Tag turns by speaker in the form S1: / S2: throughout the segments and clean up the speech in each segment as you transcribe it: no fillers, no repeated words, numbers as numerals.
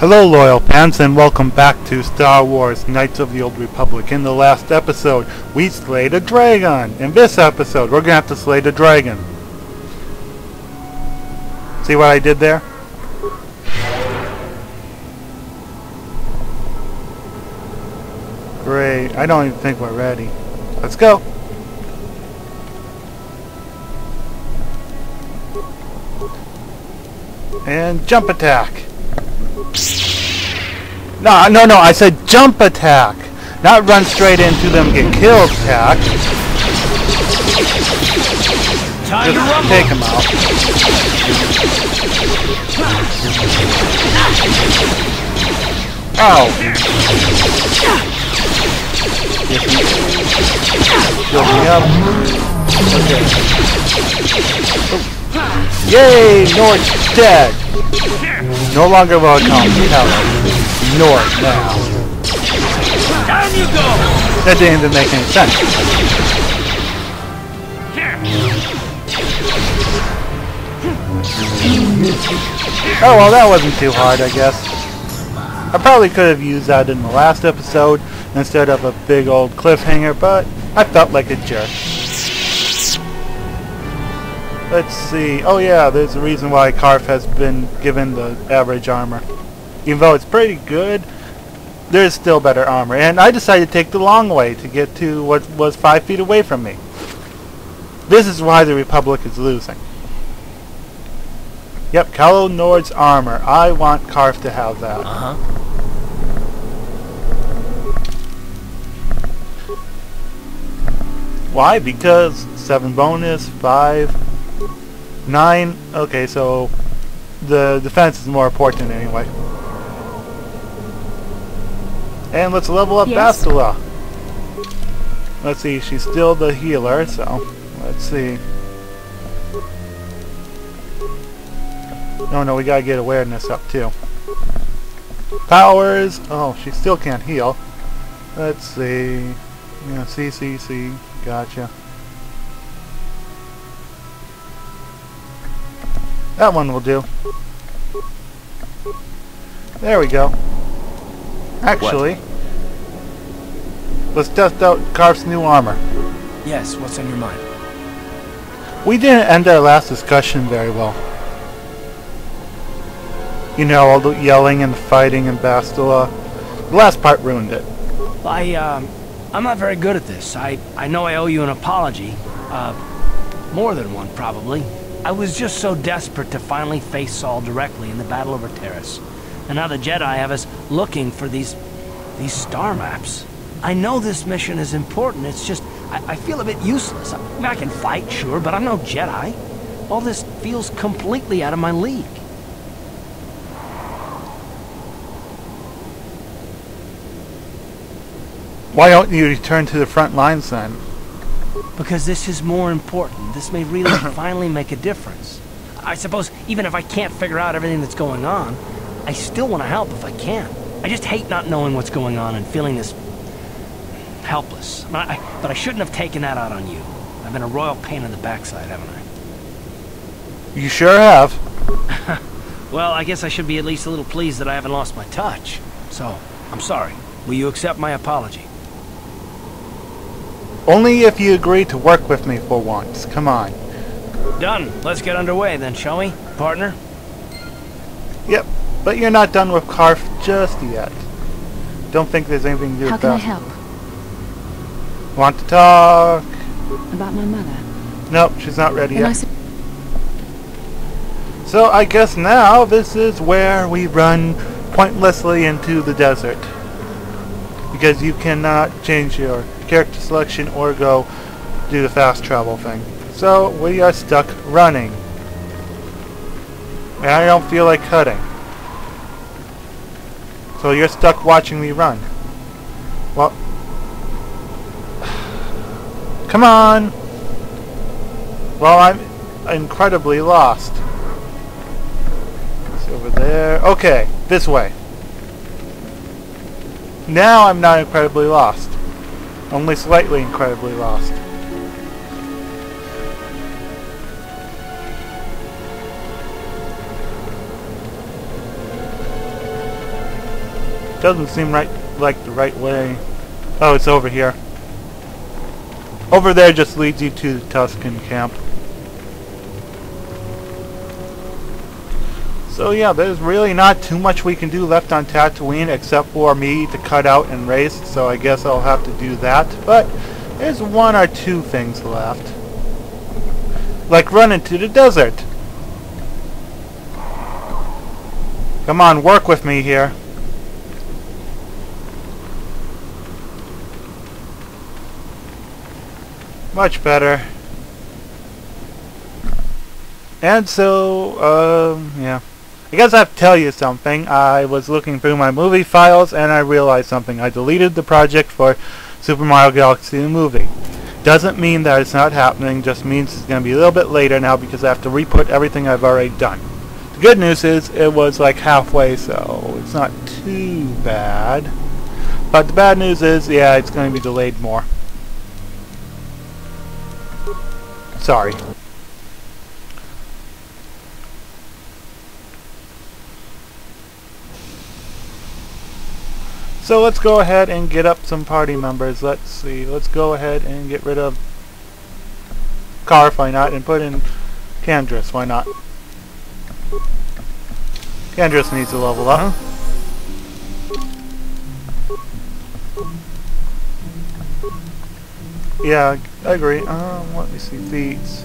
S1: Hello loyal fans and welcome back to Star Wars Knights of the Old Republic. In the last episode we slayed a dragon. In this episode we're gonna have to slay the dragon. See what I did there? Great. I don't even think we're ready. Let's go. And jump attack. No, I said jump attack. Not run straight into them and get killed attack.
S2: Time
S1: Just take them out. Ow. Build me up. Okay. Oh. Yay! Nord's dead! No longer welcome. Hello. Nord now.
S2: Down you go!
S1: That didn't even make any sense. Oh well, that wasn't too hard, I guess. I probably could have used that in the last episode instead of a big old cliffhanger, but I felt like a jerk. Let's see. Oh yeah, there's a reason why Carth has been given the average armor. Even though it's pretty good, there's still better armor. And I decided to take the long way to get to what was 5 feet away from me. This is why the Republic is losing. Yep, Calo Nord's armor. I want Carth to have that. Why? Because 7 bonus, 5, 9. Okay, so the defense is more important anyway. And let's level up Bastila. Let's see, she's still the healer, so let's see. No, we gotta get awareness up too. Powers. Oh, she still can't heal. Let's see. Yeah, C. Gotcha. That one will do. There we go. Actually, let's test out Carth's new armor.
S2: Yes, what's on your mind?
S1: We didn't end our last discussion very well. You know, all the yelling and fighting in Bastila. The last part ruined it.
S2: I'm not very good at this. I know I owe you an apology. More than one, probably. I was just so desperate to finally face Saul directly in the Battle over Terrace. And now the Jedi have us looking for these star maps. I know this mission is important, it's just, I feel a bit useless. I can fight, sure, but I'm no Jedi. All this feels completely out of my league.
S1: Why don't you return to the front lines then?
S2: Because this is more important. This may really finally make a difference. I suppose even if I can't figure out everything that's going on, I still want to help if I can. I just hate not knowing what's going on and feeling this helpless. But I shouldn't have taken that out on you. I've been a royal pain in the backside, haven't I?
S1: You sure have.
S2: Well, I guess I should be at least a little pleased that I haven't lost my touch. So, I'm sorry. Will you accept my apology?
S1: Only if you agree to work with me for once. Come on.
S2: Done. Let's get underway then, shall we, partner?
S1: Yep, but you're not done with Carth just yet. Don't think there's anything to do with that.
S3: How can I help?
S1: Want to talk?
S3: About my mother?
S1: Nope, she's not ready
S3: And
S1: yet. So I guess now this is where we run pointlessly into the desert. Because you cannot change your character selection or go do the fast travel thing. So we are stuck running. And I don't feel like cutting. So you're stuck watching me run. Well, come on! Well, I'm incredibly lost. It's over there. Okay, this way. Now I'm not incredibly lost. Only slightly incredibly lost. Doesn't seem like the right way. Oh, it's over here. Over there just leads you to the Tusken camp. So yeah, there's really not too much we can do left on Tatooine except for me to cut out and race, so I guess I'll have to do that. But there's one or two things left. Like run into the desert. Come on, work with me here. Much better. And so, yeah. I guess I have to tell you something. I was looking through my movie files and I realized something. I deleted the project for Super Mario Galaxy the movie. Doesn't mean that it's not happening, just means it's going to be a little bit later now because I have to re-put everything I've already done. The good news is it was like halfway, so it's not too bad. But the bad news is, yeah, it's going to be delayed more. Sorry. So let's go ahead and get up some party members. Let's see. Let's go ahead and get rid of Carf, why not, and put in Candrass, why not? Candrass needs to level up. Yeah, I agree. Let me see. Feats.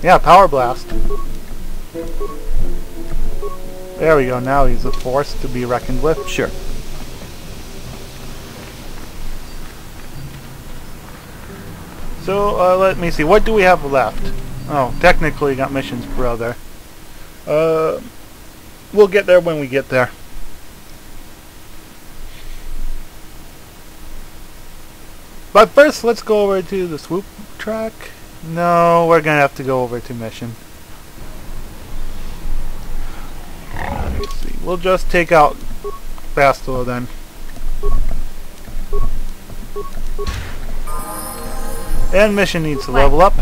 S1: Yeah, Power Blast. There we go, now he's a force to be reckoned with.
S2: Sure.
S1: So, let me see, what do we have left? Oh, technically got Mission's brother. We'll get there when we get there. But first, let's go over to the swoop track. No, we're gonna have to go over to Mission. Let's see. We'll just take out Bastila then. And Mission needs to level up.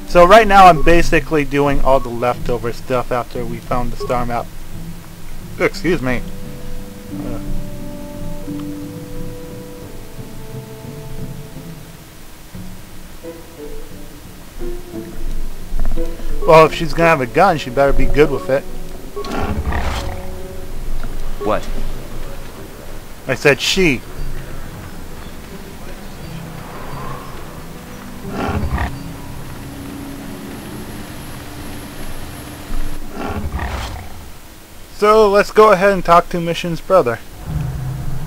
S1: So right now I'm basically doing all the leftover stuff after we found the star map. Excuse me. Well, if she's gonna have a gun, she better be good with it.
S2: What?
S1: I said she. So let's go ahead and talk to Mission's brother.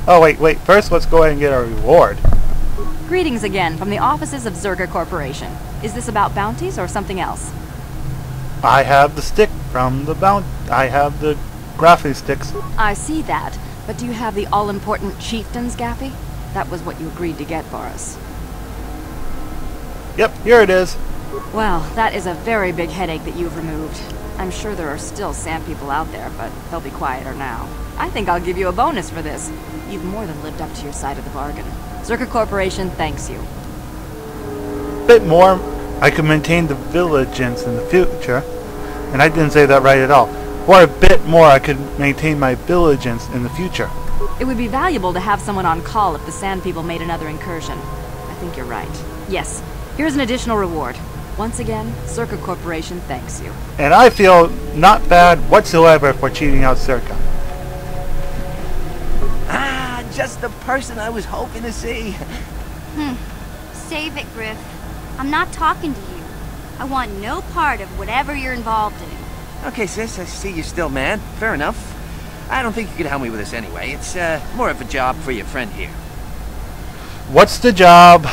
S1: Oh wait, first let's go ahead and get our reward.
S4: Greetings again from the offices of Zerga Corporation. Is this about bounties or something else?
S1: I have the stick from the I have the Gaffy sticks.
S4: I see that, but do you have the all-important chieftain's Gaffy? That was what you agreed to get for us.
S1: Yep, here it is.
S4: Well, that is a very big headache that you've removed. I'm sure there are still sand people out there, but they'll be quieter now. I think I'll give you a bonus for this. You've more than lived up to your side of the bargain. Zerga Corporation thanks you.
S1: Bit more, I could maintain the vigilance in the future. And I didn't say that right at all. Or a bit more, I could maintain my vigilance in the future.
S4: It would be valuable to have someone on call if the sand people made another incursion. I think you're right. Yes, here's an additional reward. Once again, Zerga Corporation thanks you.
S1: And I feel not bad whatsoever for cheating out Zerga.
S5: Ah, just the person I was hoping to see.
S6: Save it, Griff. I'm not talking to you. I want no part of whatever you're involved in.
S5: Okay, sis, I see you're still mad. Fair enough. I don't think you could help me with this anyway. It's more of a job for your friend here.
S1: What's the job?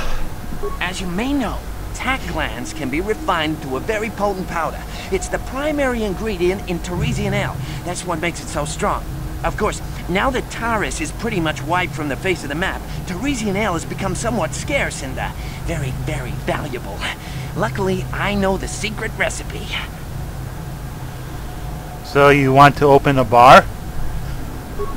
S5: As you may know, tack glands can be refined to a very potent powder. It's the primary ingredient in Tarisian ale. That's what makes it so strong. Of course, now that Taris is pretty much wiped from the face of the map, Tarisian ale has become somewhat scarce and very, very valuable. Luckily, I know the secret recipe.
S1: So you want to open a bar?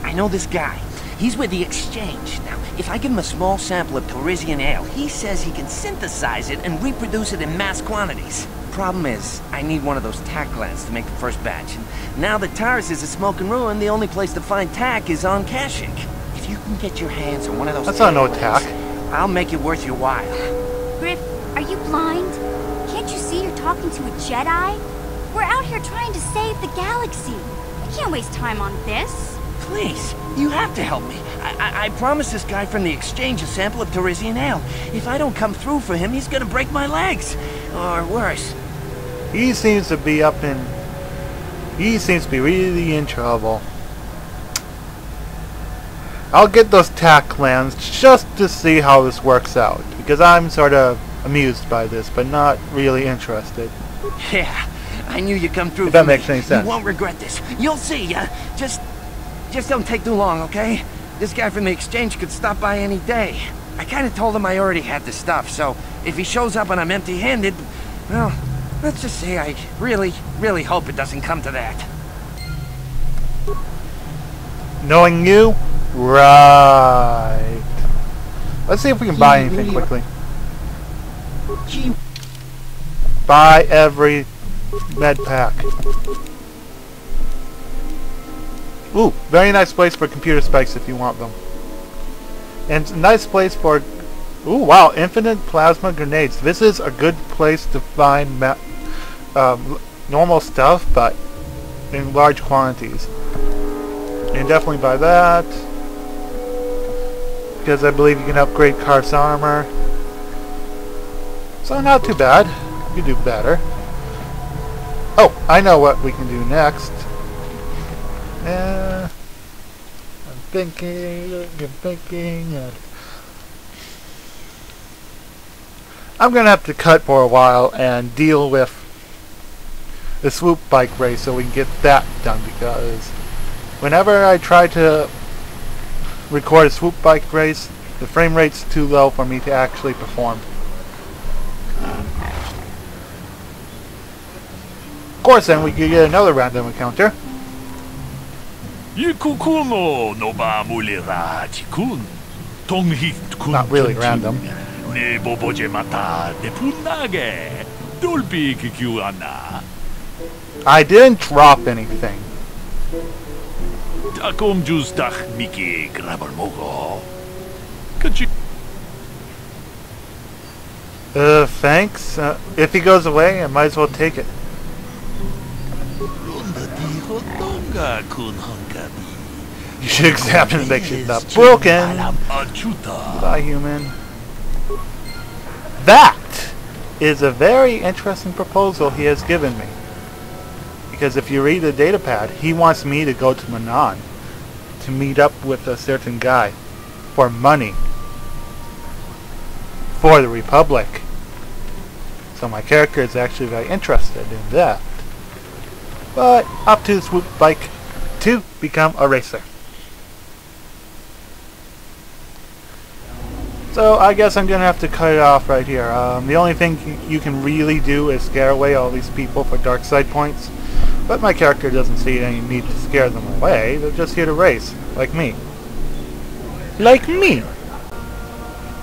S5: I know this guy. He's with the Exchange. Now, if I give him a small sample of Torresian ale, he says he can synthesize it and reproduce it in mass quantities. Problem is, I need one of those tack glands to make the first batch. And now that Taris is a smoking ruin, the only place to find tack is on Kashyyyk. If you can get your hands on one of those
S1: That's not no tack.
S5: I'll make it worth your while.
S6: Griff, are you blind? Can't you see you're talking to a Jedi? We're out here trying to save the galaxy. We can't waste time on this.
S5: Please, you have to help me. I promised this guy from the Exchange a sample of Torresian ale. If I don't come through for him, he's gonna break my legs. Or worse.
S1: He seems to be he seems to be really in trouble. I'll get those tack glands just to see how this works out, because I'm sort of amused by this, but not really interested.
S5: Yeah, I knew you'd come through.
S1: If that makes any sense.
S5: You won't regret this. You'll see. Just don't take too long, okay? This guy from the Exchange could stop by any day. I kind of told him I already had the stuff, so if he shows up and I'm empty-handed, well, let's just say I really, really hope it doesn't come to that.
S1: Knowing you? Right. Let's see if we can buy anything quickly. Buy every med pack. Ooh, very nice place for computer spikes if you want them. And a nice place for... Ooh, wow, infinite plasma grenades. This is a good place to find normal stuff, but in large quantities. And definitely buy that, because I believe you can upgrade Karth's armor. So not too bad. You can do better. Oh, I know what we can do next. I'm thinking. I'm gonna have to cut for a while and deal with the swoop bike race so we can get that done, because whenever I try to record a swoop bike race, the frame rate's too low for me to actually perform. Of course, then we could get another random encounter. Not really random. I didn't drop anything. Thanks. If he goes away, I might as well take it. You should examine and make sure it's not broken. Bye, human. That is a very interesting proposal he has given me. Because if you read the datapad, he wants me to go to Manaan to meet up with a certain guy for money for the Republic. So my character is actually very interested in that. But up to the swoop bike to become a racer. So I guess I'm going to have to cut it off right here. The only thing you can really do is scare away all these people for dark side points. But my character doesn't see any need to scare them away. They're just here to race, like me. Like me!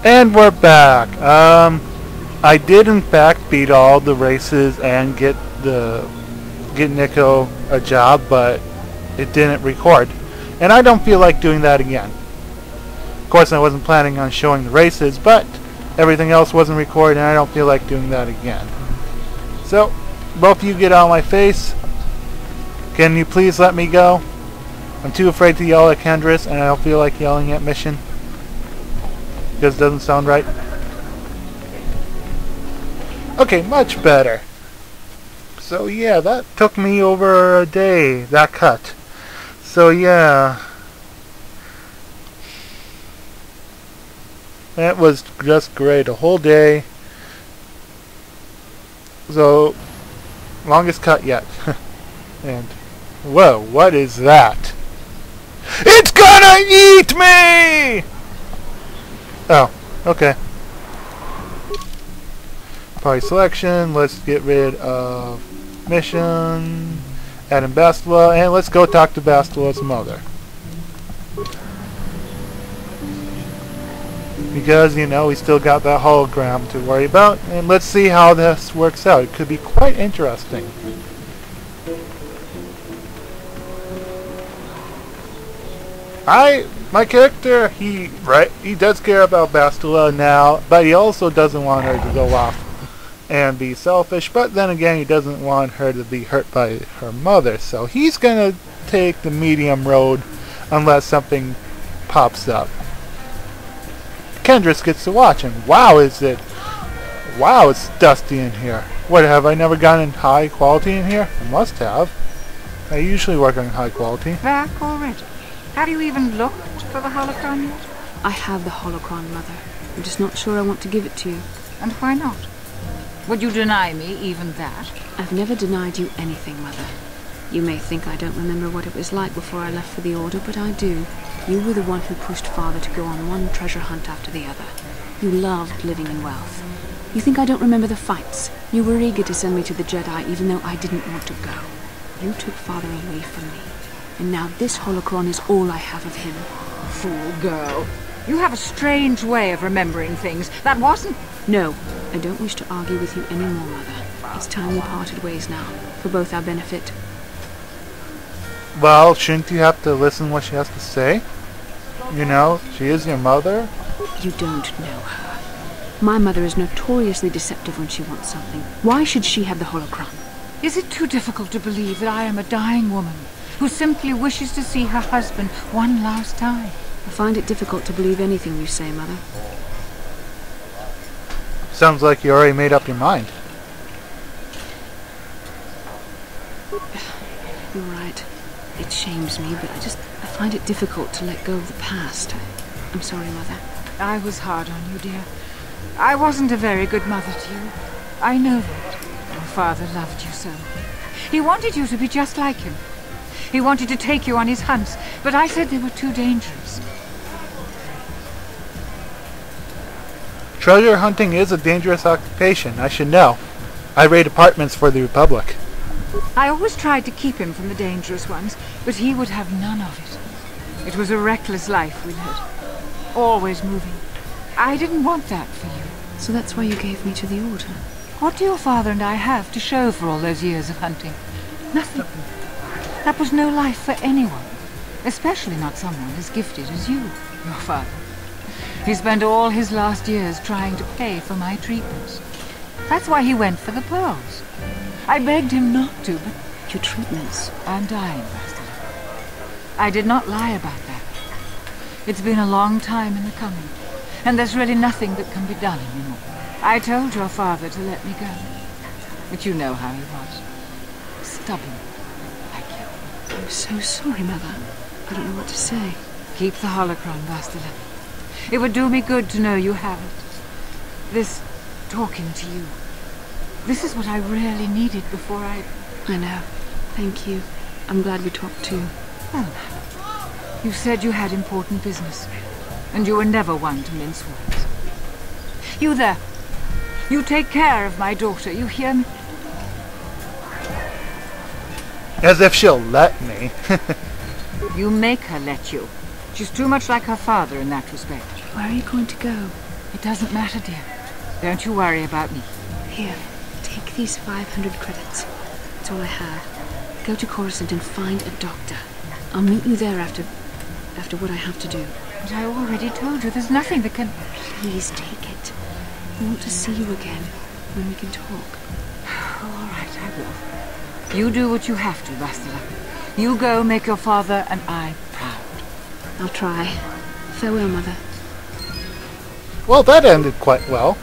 S1: And we're back. I did in fact beat all the races and get Nico a job, but it didn't record. And I don't feel like doing that again. Of course, I wasn't planning on showing the races, but everything else wasn't recorded, and I don't feel like doing that again. So, both of you get out of my face. Can you please let me go? I'm too afraid to yell at Kendris, and I don't feel like yelling at Mission, because it doesn't sound right. Okay, much better. So yeah, that took me over a day, that cut. So yeah, that was just great, a whole day. So, longest cut yet. And, whoa, what is that? It's gonna eat me! Oh, okay. Party selection, let's get rid of Mission, add in Bastila, and let's go talk to Bastila's mother. Because, you know, we still got that hologram to worry about. And let's see how this works out. It could be quite interesting. My character, he does care about Bastila now, but he also doesn't want her to go off and be selfish, but then again he doesn't want her to be hurt by her mother, so he's gonna take the medium road unless something pops up. Kendris gets to watch him. Wow, it's dusty in here. What, have I never gotten high quality in here? I must have. I usually work on high quality.
S7: Back already? Have you even looked for the holocron yet?
S3: I have the holocron, Mother. I'm just not sure I want to give it to you.
S7: And why not? Would you deny me even that?
S3: I've never denied you anything, Mother. You may think I don't remember what it was like before I left for the Order, but I do. You were the one who pushed Father to go on one treasure hunt after the other. You loved living in wealth. You think I don't remember the fights? You were eager to send me to the Jedi even though I didn't want to go. You took Father away from me. And now this holocron is all I have of him.
S7: Fool girl. You have a strange way of remembering things. That wasn't...
S3: No, I don't wish to argue with you anymore, Mother. It's time we parted ways now, for both our benefit.
S1: Well, shouldn't you have to listen what she has to say? You know, she is your mother.
S3: You don't know her. My mother is notoriously deceptive when she wants something. Why should she have the holocron?
S7: Is it too difficult to believe that I am a dying woman who simply wishes to see her husband one last time?
S3: I find it difficult to believe anything you say, Mother.
S1: Sounds like you already made up your mind.
S3: You're right. It shames me, but I find it difficult to let go of the past. I'm sorry, Mother.
S7: I was hard on you, dear. I wasn't a very good mother to you. I know that. Your father loved you so. He wanted you to be just like him. He wanted to take you on his hunts, but I said they were too dangerous.
S1: Treasure hunting is a dangerous occupation, I should know. I raid apartments for the Republic.
S7: I always tried to keep him from the dangerous ones, but he would have none of it. It was a reckless life we led. Always moving. I didn't want that for you.
S3: So that's why you gave me to the Order?
S7: What do your father and I have to show for all those years of hunting? Nothing. That was no life for anyone. Especially not someone as gifted as you, your father. He spent all his last years trying to pay for my treatments. That's why he went for the pearls. I begged him not to, but...
S3: Your treatments?
S7: I'm dying, Bastila. I did not lie about that. It's been a long time in the coming, and there's really nothing that can be done anymore. I told your father to let me go, but you know how he was. Stubborn, like you.
S3: I'm so sorry, Mother. I don't know what to say.
S7: Keep the holocron, Bastila. It would do me good to know you have it. This talking to you. This is what I really needed before I
S3: know. Thank you. I'm glad we talked too.
S7: Well, you said you had important business, and you were never one to mince words. You there. You take care of my daughter, you hear me?
S1: As if she'll let me.
S7: You make her let you. She's too much like her father in that respect.
S3: Where are you going to go?
S7: It doesn't matter, dear. Don't you worry about me.
S3: Here, take these 500 credits. That's all I have. Go to Coruscant and find a doctor. I'll meet you there after what I have to do.
S7: But I already told you there's nothing that can...
S3: Please take it. I want to see you again, when we can talk.
S7: All right, I will. You do what you have to, Bastila. You go make your father and I proud.
S3: I'll try. Farewell, Mother.
S1: Well, that ended quite well.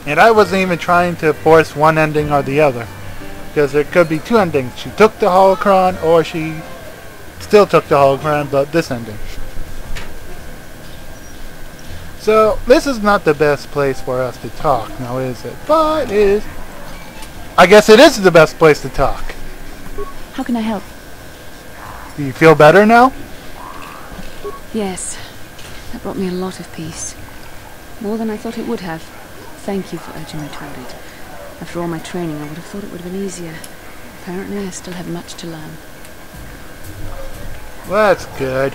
S1: And I wasn't even trying to force one ending or the other. Because there could be two endings. She took the holocron, or she still took the holocron, but this ending. So, this is not the best place for us to talk, now is it? But it is. I guess it is the best place to talk.
S3: How can I help?
S1: Do you feel better now?
S3: Yes. That brought me a lot of peace. More than I thought it would have. Thank you for urging me toward it. After all my training, I would have thought it would have been easier. Apparently, I still have much to learn.
S1: Well, that's good.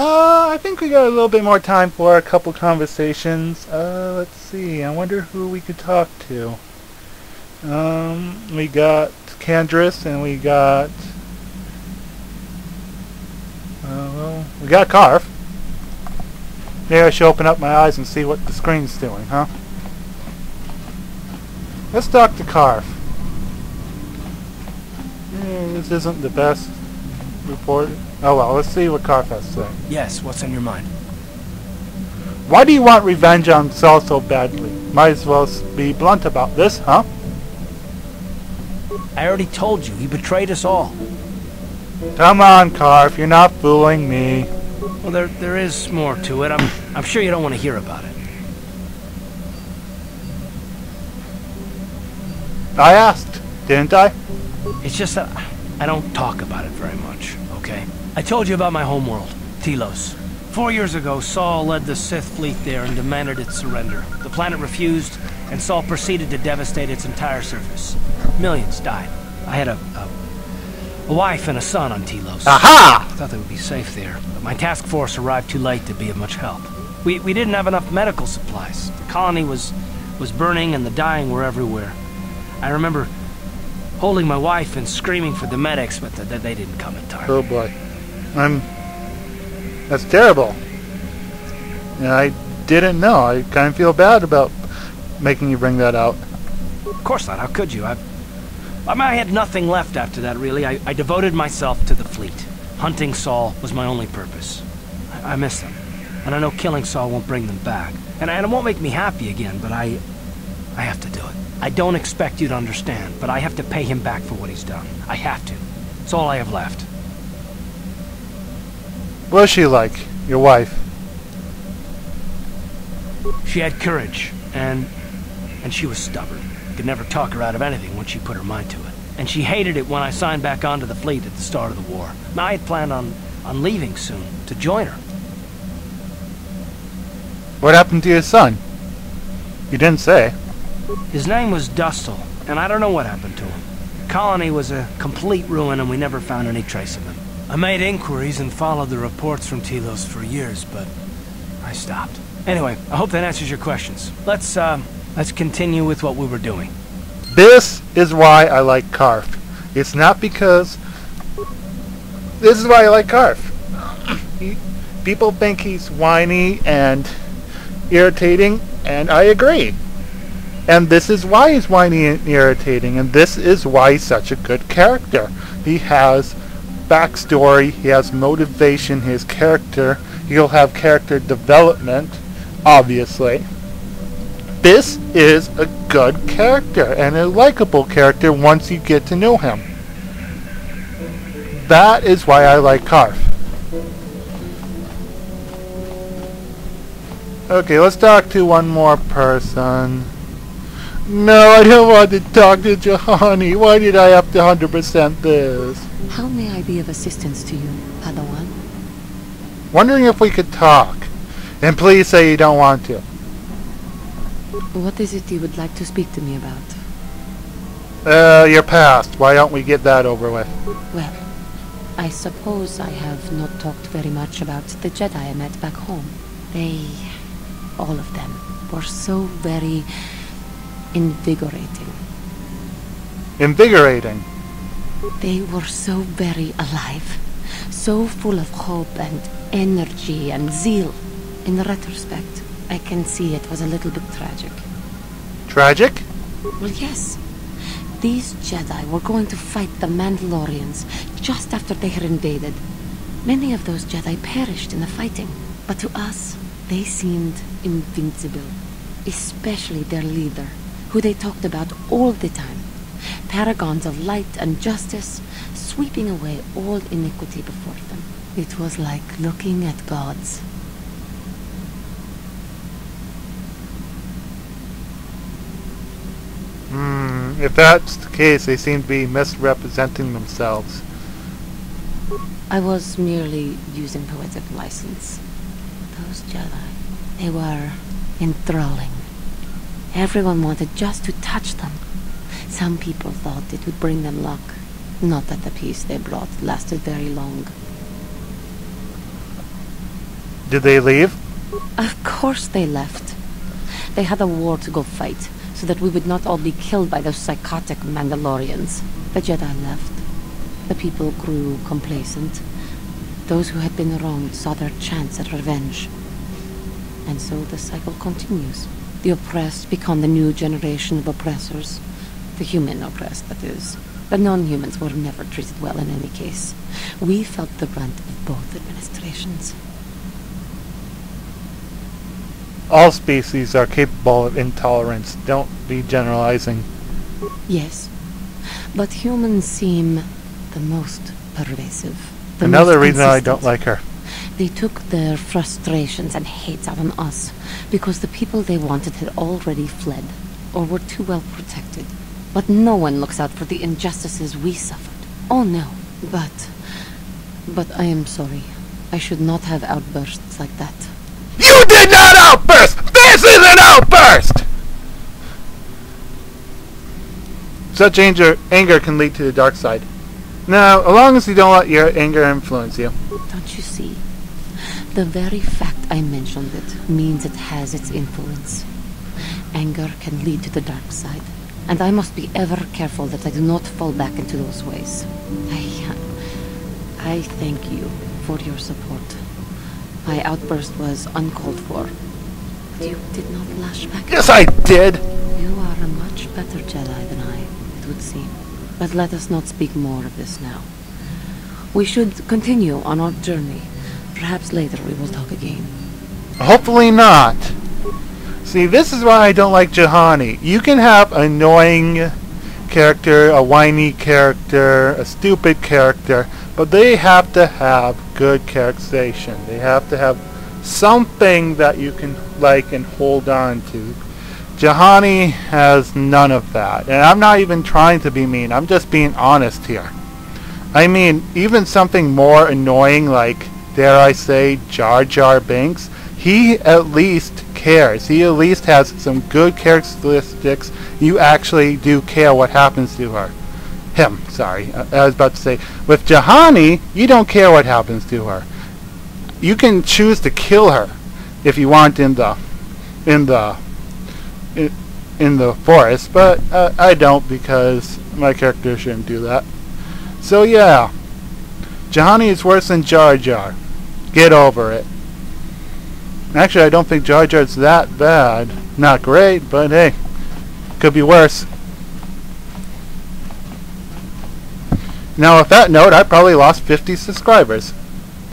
S1: I think we got a little bit more time for a couple conversations. Let's see. I wonder who we could talk to. We got Candrace and we got... well, we got Carf. Maybe I should open up my eyes and see what the screen's doing, huh? Let's talk to Carf. This isn't the best report. Oh well, let's see what Carf has to say.
S2: Yes, what's on your mind?
S1: Why do you want revenge on Saul so badly? Might as well be blunt about this, huh?
S2: I already told you, he betrayed us all.
S1: Come on, Carf, you're not fooling me.
S2: Well, there is more to it. I'm sure you don't want to hear about it.
S1: I asked, didn't I?
S2: It's just that I don't talk about it very much, okay? I told you about my homeworld, Telos. 4 years ago, Saul led the Sith fleet there and demanded its surrender. The planet refused, and Saul proceeded to devastate its entire surface. Millions died. I had a wife and a son on Telos.
S1: Aha!
S2: I thought they would be safe there, but my task force arrived too late to be of much help. We didn't have enough medical supplies. The colony was burning and the dying were everywhere. I remember holding my wife and screaming for the medics, but they didn't come in time.
S1: Oh boy. That's terrible. And I didn't know. I kind of feel bad about making you bring that out.
S2: Of course not. How could you? I had nothing left after that, really. I devoted myself to the fleet. Hunting Saul was my only purpose. I miss them. And I know killing Saul won't bring them back. And it won't make me happy again, but I have to do it. I don't expect you to understand, but I have to pay him back for what he's done. I have to. It's all I have left.
S1: What's she like, your wife?
S2: She had courage, and she was stubborn. Could never talk her out of anything once she put her mind to it. And she hated it when I signed back onto the fleet at the start of the war. I had planned on leaving soon, to join her.
S1: What happened to your son? You didn't say.
S2: His name was Dustle, and I don't know what happened to him. The colony was a complete ruin, and we never found any trace of him. I made inquiries and followed the reports from Telos for years, but I stopped. Anyway, I hope that answers your questions. Let's continue with what we were doing.
S1: This is why I like Carf. It's not because... This is why I like Carf. People think he's whiny and irritating, and I agree. And this is why he's whiny and irritating, and this is why he's such a good character. He has backstory, he has motivation, his character, he'll have character development, obviously. This is a good character, and a likable character once you get to know him. That is why I like Carf. Okay, let's talk to one more person. No, I don't want to talk to Juhani. Why did I have to 100% this?
S8: How may I be of assistance to you, Padawan?
S1: Wondering if we could talk. And please say you don't want to.
S8: What is it you would like to speak to me about?
S1: Your past. Why don't we get that over with?
S8: Well, I suppose I have not talked very much about the Jedi I met back home. They, all of them, were so very invigorating.
S1: Invigorating?
S8: They were so very alive, so full of hope and energy and zeal. In retrospect, I can see it was a little bit tragic.
S1: Tragic?
S8: Well, yes. These Jedi were going to fight the Mandalorians just after they had invaded. Many of those Jedi perished in the fighting, but to us, they seemed invincible. Especially their leader, who they talked about all the time. Paragons of light and justice, sweeping away all iniquity before them. It was like looking at gods.
S1: If that's the case, they seem to be misrepresenting themselves.
S8: I was merely using poetic license. Those Jedi, they were enthralling. Everyone wanted just to touch them. Some people thought it would bring them luck. Not that the peace they brought lasted very long.
S1: Did they leave?
S8: Of course they left. They had a war to go fight, so that we would not all be killed by those psychotic Mandalorians. The Jedi left. The people grew complacent. Those who had been wronged saw their chance at revenge. And so the cycle continues. The oppressed become the new generation of oppressors. The human oppressed, that is. The non-humans were never treated well in any case. We felt the brunt of both administrations.
S1: All species are capable of intolerance. Don't be generalizing.
S8: Yes. But humans seem the most pervasive.
S1: Another reason I don't like her.
S8: They took their frustrations and hates out on us because the people they wanted had already fled or were too well protected. But no one looks out for the injustices we suffered. Oh no. But I am sorry. I should not have outbursts like that.
S1: You did not outburst! This is an outburst! Such anger can lead to the dark side. Now, as long as you don't let your anger influence you.
S8: Don't you see? The very fact I mentioned it means it has its influence. Anger can lead to the dark side, and I must be ever careful that I do not fall back into those ways. I thank you for your support. My outburst was uncalled for, but you did not lash back.
S1: Yes, I did!
S8: You are a much better Jedi than I, it would seem. But let us not speak more of this now. We should continue on our journey. Perhaps later we will talk again.
S1: Hopefully not. See, this is why I don't like Juhani. You can have an annoying character, a whiny character, a stupid character, but they have to have good characterization. They have to have something that you can like and hold on to. Juhani has none of that. And I'm not even trying to be mean. I'm just being honest here. I mean, even something more annoying like, dare I say, Jar Jar Binks, he at least cares. He at least has some good characteristics. You actually do care what happens to her. Him, sorry. I was about to say, with Juhani, you don't care what happens to her. You can choose to kill her if you want in the forest, but I don't because my character shouldn't do that. So yeah, Juhani is worse than Jar Jar. Get over it. Actually, I don't think Jar Jar's that bad. Not great, but hey, could be worse. Now, with that note, I probably lost 50 subscribers.